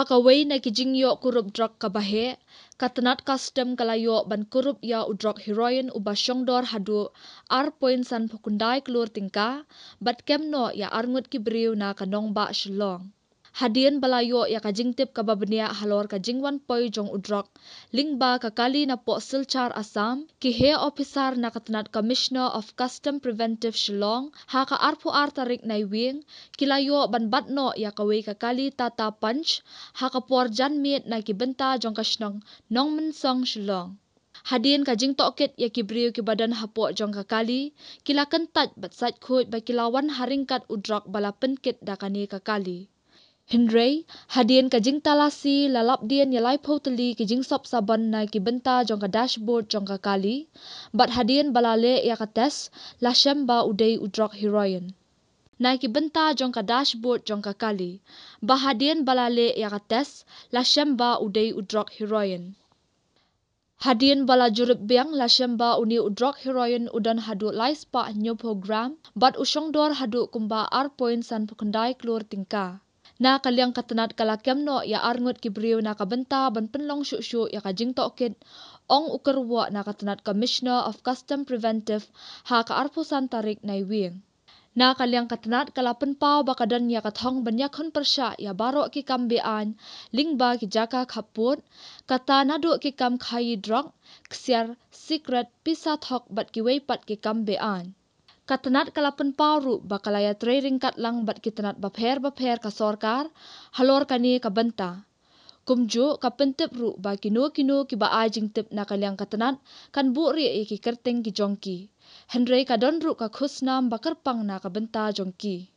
Hakaway na kijingyo kurup drug kabahe, katanat custom kalayo ban kurup ya udrok heroin ubasyongdor hadu arpoin san pukundai klur tingka, bat kemno ya arngut kibriu na kanong ba shilong. Hadian balayo ya kajingtip kababnia halor kajingwan poi jong udrok, lingba kakali na po silchar Assam, kihe officer na katanat Commissioner of Custom Preventive Shillong, haka arpo artarik na iwing, kilayo ban batno ya kaway kakali tata punch, haka por janmit na kibenta jong kasnong nong mensong Shillong. Hadin kajing tokit ya kibriu kibadan hapo jong kakali, kila kentat bat sat khut ba kilawan haringkat udrok bala penkit dakani kakali. Henry, hadian kajing talasi lalap dian yalai poteli kajing sop saban na kibenta jong ka dashboard jong kakali, bat hadian balale ya kates lashem ba udai udrok heroin. Na kibenta jong ka dashboard jong kakali, ba hadian balale ya kates lashem ba udai udrok heroin. Hadian bala jurup biang lashem ba uni udrok heroin udan hadu laispa new program, bat usyongdor hadu kumba arpoin san pukundai klur tingka. Na kaliang katanat kalakemno ya arngut kibriu na kabenta ban penlong syuk ya kajing tokit ong ukerwa na katanat Commissioner of Custom Preventive ha ka arpusan tarik na iwing. Na kaliang katanat kalapen pau bakadan ya kathong banyakon persya ya baro ki kambean lingba ki jaka khaput kata nadu ki kam khayi drog ksiar secret pisa thok bat ki weipat ki kambean. Katanat kalapen paru bakalaya trading katlang bat kitanat bapher ka sorkar halor kani kabenta. Kumju kapentip ru ba kinu ki ba ajing tip na kaliang katanat kan buri ki kerteng ki jongki. Henry kadon ru ka khusnam bakarpang na kabenta jongki.